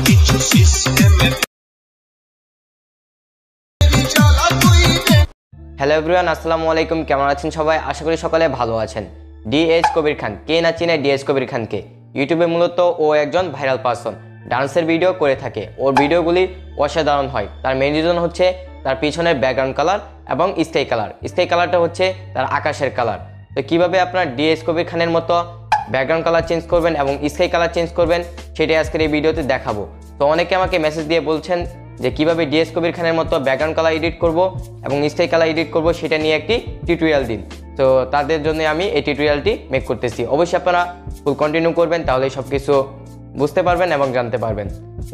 Hello everyone, আসসালামু আলাইকুম। কেমন আছেন সবাই? আশা করি সকালে ভালো আছেন। ডিএস কবির খান, কে না চিনে ডিএস কবির খানকে? ইউটিউবে মূলত ও একজন ভাইরাল পারসন, ডান্সের ভিডিও করে থাকে। ওর ভিডিওগুলি অসাধারণ হয়। তার মেইন রিজন হচ্ছে তার পিছনের ব্যাকগ্রাউন্ড কালার এবং স্কাই কালার। স্কাই কালারটা হচ্ছে তার আকাশের কালার। তো কীভাবে আপনার ডিএস কবির খানের মতো ব্যাকগ্রাউন্ড কালার চেঞ্জ করবেন এবং স্কাই কালার চেঞ্জ করবেন, সেটাই আজকের এই ভিডিওতে দেখাবো। তো অনেকে আমাকে মেসেজ দিয়ে বলছেন যে কীভাবে ডিএস কবির খানের মতো ব্যাকগ্রাউন্ড কালার এডিট করব এবং স্কাই কালার এডিট করব, সেটা নিয়ে একটি টিউটোরিয়াল দিন। তো তাদের জন্য আমি এই টিউটোরিয়ালটি মেক করতেছি। অবশ্যই আপনারা ফুল কন্টিনিউ করবেন, তাহলে সব কিছু বুঝতে পারবেন এবং জানতে পারবেন।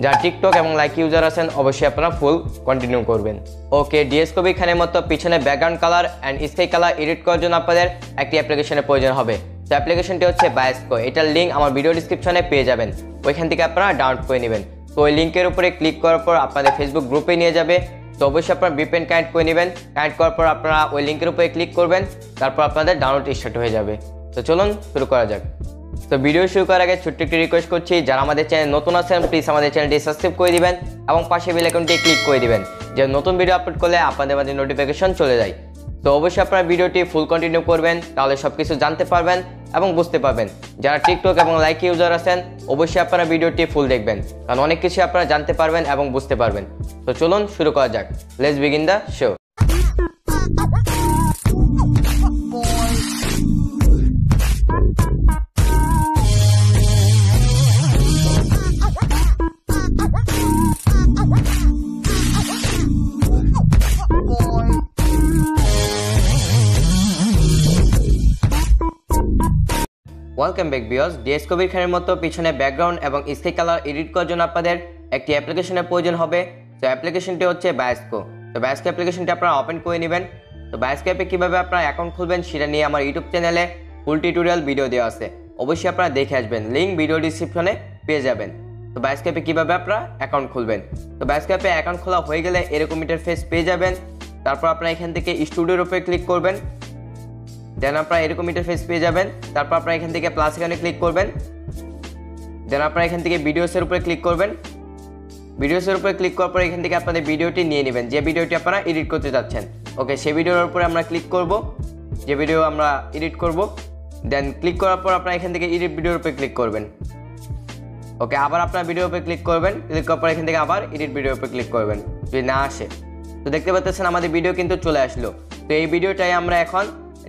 যারা টিকটক এবং লাইক ইউজার আছেন, অবশ্যই আপনারা ফুল কন্টিনিউ করবেন। ওকে, ডিএস কবির খানের মতো পিছনে background colour and sky colour edit করার জন্য আপনাদের একটি অ্যাপ্লিকেশনের প্রয়োজন হবে। তো অ্যাপ্লিকেশনটি হচ্ছে বায়াসকো। এটার লিঙ্ক আমার ভিডিও ডিসক্রিপশনে পেয়ে যাবেন, ওইখান থেকে আপনারা ডাউনলোড করে নেবেন। তো ওই লিঙ্কের উপরে ক্লিক করার পর আপনাদের ফেসবুক গ্রুপে নিয়ে যাবে। তো অবশ্যই আপনারা VPN কানেক্ট করে নেবেন। কানেক্ট করার পর আপনারা ওই লিঙ্কের উপরে ক্লিক করবেন, তারপর আপনাদের ডাউনলোড স্টার্ট হয়ে যাবে। তো চলুন শুরু করা যাক। তো ভিডিও শুরু করার আগে ছোট্ট একটি রিকোয়েস্ট করছি, যারা আমাদের চ্যানেল নতুন আছেন প্লিজ আমাদের চ্যানেলটি সাবস্ক্রাইব করে দিবেন এবং পাশে বেল আইকনটি ক্লিক করে দিবেন, যে নতুন ভিডিও আপলোড করলে আপনাদের মাঝে নোটিফিকেশন চলে যায়। তো অবশ্যই আপনারা ভিডিওটি ফুল কন্টিনিউ করবেন, তাহলে সব কিছু জানতে পারবেন এবং বুঝতে পারবেন। যারা টিকটক এবং লাইক ইউজার আছেন, অবশ্যই আপনারা ভিডিওটি ফুল দেখবেন, কারণ অনেক কিছু আপনারা জানতে পারবেন এবং বুঝতে পারবেন। তো চলুন শুরু করা যাক। Let's begin the show. Welcome back viewers. DS Kabir খানের মতো পিছনে ব্যাকগ্রাউন্ড এবং স্কাই কালার এডিট করার জন্য আপনাদের একটি অ্যাপ্লিকেশনের প্রয়োজন হবে। তো অ্যাপ্লিকেশনটি হচ্ছে বায়াসকো। তো বায়াসকো অ্যাপ্লিকেশনটি আপনারা ওপেন করে নেবেন। তো বায়াসকো অ্যাপে কীভাবে আপনারা অ্যাকাউন্ট খুলবেন সেটা নিয়ে আমার ইউটিউব চ্যানেলে ফুল টিউটোরিয়াল ভিডিও দেওয়া আছে, অবশ্যই আপনারা দেখে আসবেন, লিঙ্ক ভিডিও ডিসক্রিপশনে পেয়ে যাবেন। তো বায়াসকো অ্যাপে কীভাবে আপনারা অ্যাকাউন্ট খুলবেন, তো বায়াসকো অ্যাপে অ্যাকাউন্ট খোলা হয়ে গেলে এরকম ইন্টারফেস পেয়ে যাবেন। তারপর আপনারা এখান থেকে স্টুডিওর উপরে ক্লিক করবেন, দেন আপনারা এরকম ইন্টারফেস পেয়ে যাবেন। তারপর আপনারা এখান থেকে প্লাস এখানে ক্লিক করবেন, দেন আপনারা এখান থেকে ভিডিওসের উপরে ক্লিক করবেন। ভিডিওসের উপরে ক্লিক করার পর এখান থেকে আপনাদের ভিডিওটি নিয়ে নেবেন, যে ভিডিওটি আপনারা এডিট করতে যাচ্ছেন। ওকে, সেই ভিডিওর উপরে আমরা ক্লিক করব, যে ভিডিও আমরা এডিট করব। দেন ক্লিক করার পর আপনারা এখান থেকে এডিট ভিডিওর উপরে ক্লিক করবেন। ওকে, আবার আপনার ভিডিওর উপরে ক্লিক করবেন, ক্লিক করার পর এখান থেকে আবার এডিট ভিডিওর উপরে ক্লিক করবেন, যদি না আসে। তো দেখতে পাচ্ছেন আমাদের ভিডিও কিন্তু চলে আসলো। তো এই ভিডিওটাই আমরা এখন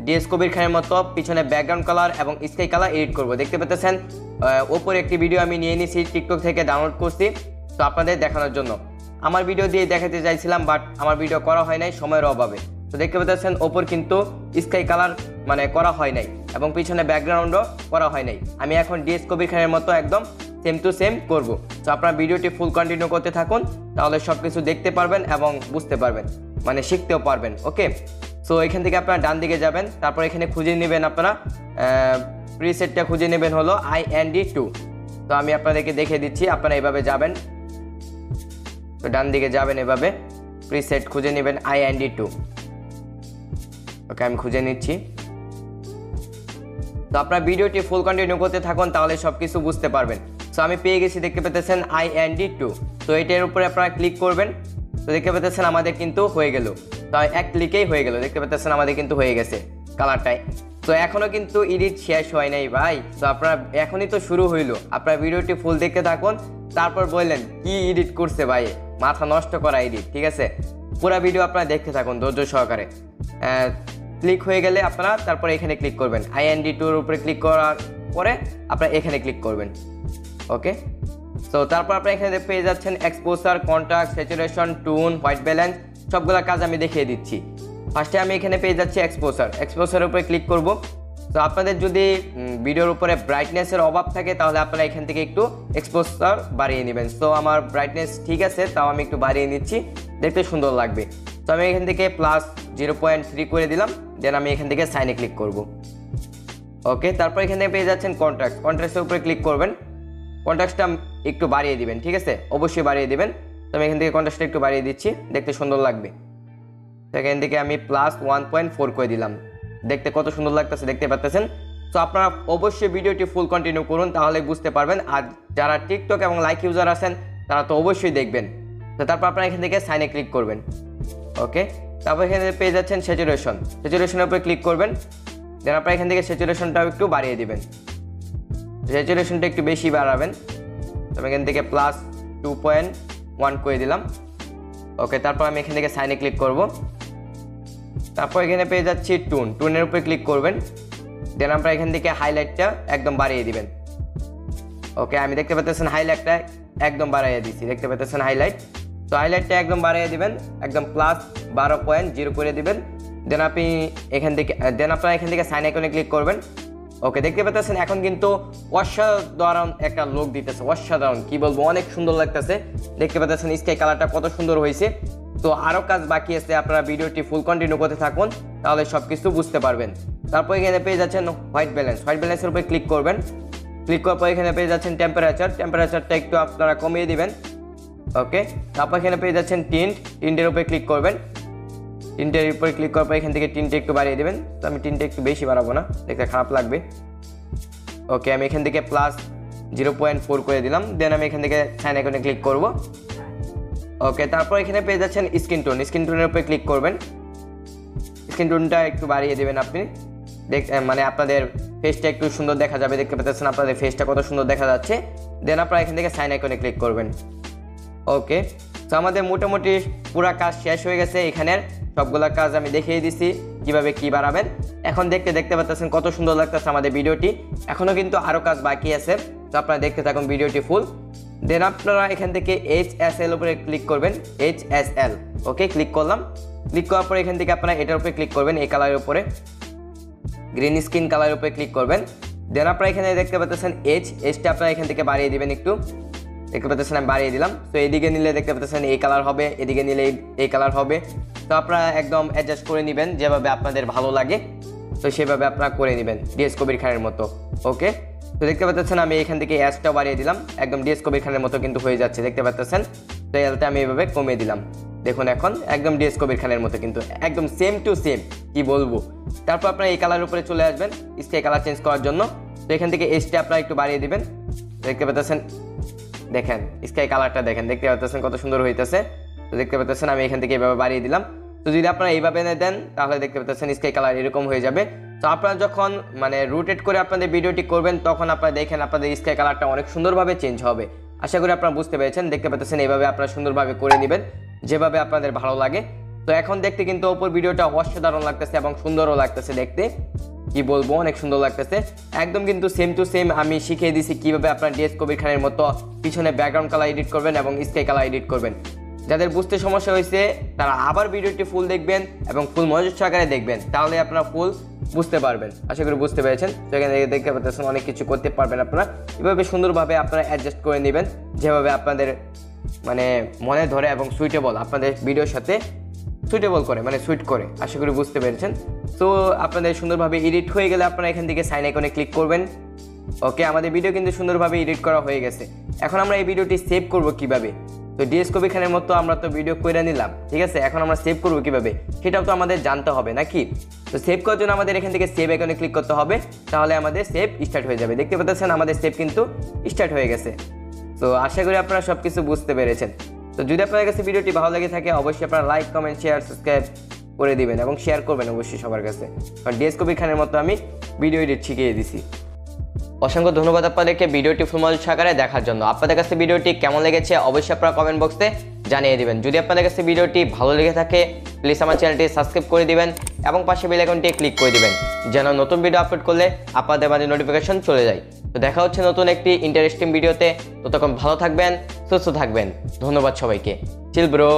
ডিএস কবির খানের মতো পিছনে ব্যাকগ্রাউন্ড কালার এবং স্কাই কালার এডিট করব। দেখতে পাচ্ছেন ওপরে একটি ভিডিও আমি নিয়ে নিয়েছি, টিকটক থেকে ডাউনলোড করছি, তো আপনাদের দেখানোর জন্য। আমার ভিডিও দিয়ে দেখাতে চাইছিলাম, বাট আমার ভিডিও করা হয় নাই সময়ের অভাবে। তো দেখতে পাচ্ছেন ওপর কিন্তু স্কাই কালার মানে করা হয় নাই এবং পিছনে ব্যাকগ্রাউন্ডও করা হয় নাই। আমি এখন ডিএস কবির খানের মতো একদম সেম টু সেম করব। তো আপনারা ভিডিওটি ফুল কন্টিনিউ করতে থাকুন, তাহলে সব কিছু দেখতে পারবেন এবং বুঝতে পারবেন, মানে শিখতেও পারবেন। ওকে, সো এখান থেকে আপনারা ডান দিকে যাবেন, তারপর এখানে খুঁজে নেবেন, আপনারা প্রিসেটটা খুঁজে নেবেন হলো IND2। তো আমি আপনাদেরকে দেখে দিচ্ছি, আপনারা এভাবে যাবেন। তো ডান দিকে যাবেন, এভাবে প্রিসেট খুঁজে নেবেন IND2। ওকে, আমি খুঁজে নিচ্ছি। তো আপনারা ভিডিওটি ফুল কন্টিনিউ করতে থাকুন, তাহলে সব কিছু বুঝতে পারবেন। সো আমি পেয়ে গেছি, দেখতে পেতেছেন IND2। তো এটার উপরে আপনারা ক্লিক করবেন। তো দেখতে পেতেছেন আমাদের কিন্তু হয়ে গেল, তো এক ক্লিকেই হয়ে গেল। দেখতে পেতেছেন আমাদের কিন্তু হয়ে গেছে কালারটাই। তো এখনও কিন্তু এডিট শেষ হয় নাই ভাই। তো আপনারা এখনই তো শুরু হইলো, আপনারা ভিডিওটি ফুল দেখতে থাকুন, তারপর বললেন কি এডিট করছে ভাই, মাথা নষ্ট করা এডিট। ঠিক আছে, পুরো ভিডিও আপনারা দেখতে থাকুন ধৈর্য সহকারে। ক্লিক হয়ে গেলে আপনারা তারপরে এখানে ক্লিক করবেন, IND2-র উপরে ক্লিক করার পরে আপনারা এখানে ক্লিক করবেন। ওকে, তো তারপর আপনারা এখানে পেয়ে যাচ্ছেন exposure, contrast, saturation, tone, white balance, সবগুলো কাজ আমি দেখিয়ে দিচ্ছি। ফার্স্টে আমি এখানে পেয়ে যাচ্ছি এক্সপোজারের উপরে ক্লিক করব। তো আপনাদের যদি ভিডিওর উপরে ব্রাইটনেসের অভাব থাকে, তাহলে আপনারা এখান থেকে একটু এক্সপোজার বাড়িয়ে নেবেন। তো আমার ব্রাইটনেস ঠিক আছে, তাও আমি একটু বাড়িয়ে নিচ্ছি, দেখতে সুন্দর লাগবে। তো আমি এখান থেকে +0.3 করে দিলাম, দেন আমি এখান থেকে সাইনে ক্লিক করব। ওকে, তারপর এখান থেকে পেয়ে যাচ্ছেন কন্ট্রাস্টের উপরে ক্লিক করবেন। কন্ট্রাস্টটা একটু বাড়িয়ে দিবেন, ঠিক আছে, অবশ্যই বাড়িয়ে দিবেন। তো আমি এখান থেকে কন্ট্রাস্টটা একটু বাড়িয়ে দিচ্ছি, দেখতে সুন্দর লাগবে। তো এখান থেকে আমি +1.4 করে দিলাম, দেখতে কত সুন্দর লাগতেছে, দেখতে পাচ্ছেন। তো আপনারা অবশ্যই ভিডিওটি ফুল কন্টিনিউ করুন, তাহলে বুঝতে পারবেন। আর যারা টিকটক এবং লাইক ইউজার আছেন, তারা তো অবশ্যই দেখবেন। তো তারপর আপনারা এখান থেকে সাইনে ক্লিক করবেন। ওকে, তারপর এখানে পেয়ে যাচ্ছেন স্যাচুরেশনের উপরে ক্লিক করবেন। দেন আপনারা এখান থেকে স্যাচুরেশনটাও একটু বাড়িয়ে দিবেন, স্যাচুরেশনটা একটু বেশি বাড়াবেন। আমি এখান থেকে +2.1 করে দিলাম। ওকে, তারপর আমি এখান থেকে সাইনে ক্লিক করব। তারপর এখানে পেয়ে যাচ্ছি টুনের উপরে ক্লিক করবেন। দেন আপনারা এখান থেকে হাইলাইটটা একদম বাড়িয়ে দিবেন। ওকে, আমি দেখতে পাচ্ছেন হাইলাইটটা একদম বাড়িয়ে দিচ্ছি, দেখতে পাচ্ছেন হাইলাইট। তো হাইলাইটটা একদম বাড়িয়ে দিবেন, একদম +12.0 করে দিবেন। দেন আপনারা এখান থেকে সাইন আইকনে ক্লিক করবেন। ওকে, দেখতে পাচ্ছেন এখন কিন্তু অসাধারণ একটা লুক দিতেছে, অসাধারণ কি বলবো, অনেক সুন্দর লাগতেছে। দেখতে পাচ্ছেন স্কাই কালারটা কত সুন্দর হয়েছে। তো আরও কাজ বাকি আছে, আপনারা ভিডিওটি ফুল কন্টিনিউ করতে থাকুন, তাহলে সব কিছু বুঝতে পারবেন। তারপর এখানে পেয়ে যাচ্ছেন হোয়াইট ব্যালেন্সের উপরে ক্লিক করবেন। ক্লিক করার পর এখানে পেয়ে যাচ্ছেন টেম্পারেচারটা একটু আপনারা কমিয়ে দিবেন। ওকে, তারপর এখানে পেয়ে যাচ্ছেন টিন্টের উপরে ক্লিক করবেন। টিন্টের উপরে ক্লিক করার পর এখান থেকে টিন্টে একটু বাড়িয়ে দেবেন। তো আমি টিন্টে একটু বেশি বাড়াবো না, দেখতে খারাপ লাগবে। ওকে, আমি এখান থেকে +0.4 করে দিলাম। দেন আমি এখান থেকে সাইন আইকনে ক্লিক করব। ওকে, তারপর এখানে পেয়ে যাচ্ছেন স্কিন টোনের উপরে ক্লিক করবেন। স্কিন টোনটা একটু বাড়িয়ে দেবেন আপনি, মানে আপনাদের ফেসটা একটু সুন্দর দেখা যাবে। দেখতে পাচ্ছেন আপনাদের ফেসটা কত সুন্দর দেখা যাচ্ছে। দেন আপনারা এখান থেকে সাইন আইকনে ক্লিক করবেন। ওকে, তো আমাদের মোটামুটি পুরো কাজ শেষ হয়ে গেছে। এখানের সবগুলা কাজ আমি দেখিয়ে দিছি কিভাবে কি বাড়াবেন। এখন দেখতে পাচ্ছেন কত সুন্দর লাগতেছে আমাদের ভিডিওটি। এখনও কিন্তু আরও কাজ বাকি আছে, তো আপনারা দেখতে থাকুন ভিডিওটি ফুল। দেন আপনারা এখান থেকে HSL উপরে ক্লিক করবেন, HSL। ওকে, ক্লিক করলাম। ক্লিক করার পরে এখান থেকে আপনারা এটার উপরে ক্লিক করবেন, এই কালারের উপরে, গ্রিন স্কিন কালারের উপরে ক্লিক করবেন। দেন আপনারা এখানে দেখতে পাচ্ছেন এইচটা আপনারা এখান থেকে বাড়িয়ে দিবেন একটু, দেখতে পাচ্ছেন আমি বাড়িয়ে দিলাম। তো এদিকে নিলে দেখতে পাচ্ছেন এই কালার হবে, এদিকে নিলে এই কালার হবে। তো আপনারা একদম অ্যাডজাস্ট করে নেবেন যেভাবে আপনাদের ভালো লাগে, তো সেভাবে আপনারা করে নেবেন ডিএস কবির খানের মতো। ওকে, তো দেখতে পাচ্ছেন আমি এখান থেকে অ্যাশটাও বাড়িয়ে দিলাম, একদম ডিএস কবির খানের মতো কিন্তু হয়ে যাচ্ছে, দেখতে পাচ্ছেন। তো এলটা আমি এভাবে কমিয়ে দিলাম, দেখুন এখন একদম ডিএস কবির খানের মতো কিন্তু একদম সেম টু সেম, কি বলবো। তারপর আপনারা এই কালারের উপরে চলে আসবেন স্কাই কালার চেঞ্জ করার জন্য। তো এখান থেকে এইচটা আপনারা একটু বাড়িয়ে দিবেন, দেখতে পাচ্ছেন, দেখেন স্কাই কালারটা দেখেন, দেখতে পাচ্ছেন কত সুন্দর হইতেছে। তো দেখতে পাচ্ছেন আমি এখান থেকে এইভাবে বাড়িয়ে দিলাম। তো যদি আপনারা এইভাবে দেন তাহলে দেখতে পাচ্ছেন স্কাই কালার এরকম হয়ে যাবে। তো আপনারা যখন মানে রোটেট করে আপনাদের ভিডিওটি করবেন তখন আপনারা দেখেন আপনাদের স্কাই কালারটা অনেক সুন্দরভাবে চেঞ্জ হবে। আশা করি আপনারা বুঝতে পেরেছেন। দেখতে পাচ্ছেন এইভাবে আপনারা সুন্দরভাবে করে নেবেন যেভাবে আপনাদের ভালো লাগে। তো এখন দেখতে কিন্তু ওপর ভিডিওটা অসাধারণ লাগতেছে এবং সুন্দরও লাগতেছে দেখতে, কি বলবো, অনেক সুন্দর লাগতেছে। একদম কিন্তু সেম টু সেম আমি শিখিয়ে দিছি কিভাবে আপনার ডিএস কবির খানের মতো পিছনে ব্যাকগ্রাউন্ড কালার এডিট করবেন এবং স্কাই কালার এডিট করবেন। যাদের বুঝতে সমস্যা হয়েছে তারা আবার ভিডিওটি ফুল দেখবেন এবং ফুল মনোযোগ সহকারে দেখবেন, তাহলে আপনারা ফুল বুঝতে পারবেন। আশা করি বুঝতে পেরেছেন। সেখানে দেখতে পাচ্ছেন অনেক কিছু করতে পারবেন আপনারা। এভাবে সুন্দরভাবে আপনারা অ্যাডজাস্ট করে নেবেন যেভাবে আপনাদের মানে মনে ধরে এবং সুইটেবল, আপনাদের ভিডিওর সাথে সুইটেবল করে, মানে সুইট করে। আশা করি বুঝতে পেরেছেন। তো আপনাদের সুন্দরভাবে এডিট হয়ে গেলে আপনারা এখান থেকে সাইন আইকনে ক্লিক করবেন। ওকে, আমাদের ভিডিও কিন্তু সুন্দরভাবে এডিট করা হয়ে গেছে। এখন আমরা এই ভিডিওটি সেভ করব কিভাবে? তো ডিএস কবির খানের মতো আমরা তো ভিডিও করে নিলাম, ঠিক আছে। এখন আমরা সেভ করব কিভাবে সেটাও তো আমাদের জানতে হবে নাকি। তো সেভ করার জন্য আমাদের এখান থেকে সেভ আইকনে ক্লিক করতে হবে, তাহলে আমাদের সেভ স্টার্ট হয়ে যাবে। দেখতে পাচ্ছেন আমাদের সেভ কিন্তু স্টার্ট হয়ে গেছে। তো আশা করি আপনারা সব কিছু বুঝতে পেরেছেন। তো যদি আপনাদের কাছে ভিডিওটি ভালো লেগে থাকে অবশ্যই আপনারা লাইক, কমেন্ট, শেয়ার, সাবস্ক্রাইব করে দিবেন এবং শেয়ার করবেন অবশ্যই সবার কাছে। কারণ ডিএস কবির খানের মতো আমি ভিডিও এডিট শিখিয়ে দিছি। অসংখ্য ধন্যবাদ আপনাদেরকে ভিডিওটি ফুল মনোযোগ সহকারে দেখার জন্য। আপনাদের কাছে ভিডিওটি কেমন লেগেছে অবশ্যই আপনারা কমেন্ট বক্সে জানিয়ে দিবেন। যদি আপনাদের কাছে ভিডিওটি ভালো লেগে থাকে প্লিজ আমার চ্যানেলটি সাবস্ক্রাইব করে দিবেন এবং পাশে বেল আইকনটি ক্লিক করে দিবেন যেন নতুন ভিডিও আপলোড করলে আপনাদের মাঝে নোটিফিকেশন চলে যায়। তো দেখা হচ্ছে নতুন একটি ইন্টারেস্টিং ভিডিওতে। ততক্ষণ ভালো থাকবেন, সুস্থ থাকবেন। ধন্যবাদ সবাইকে। Chill bro.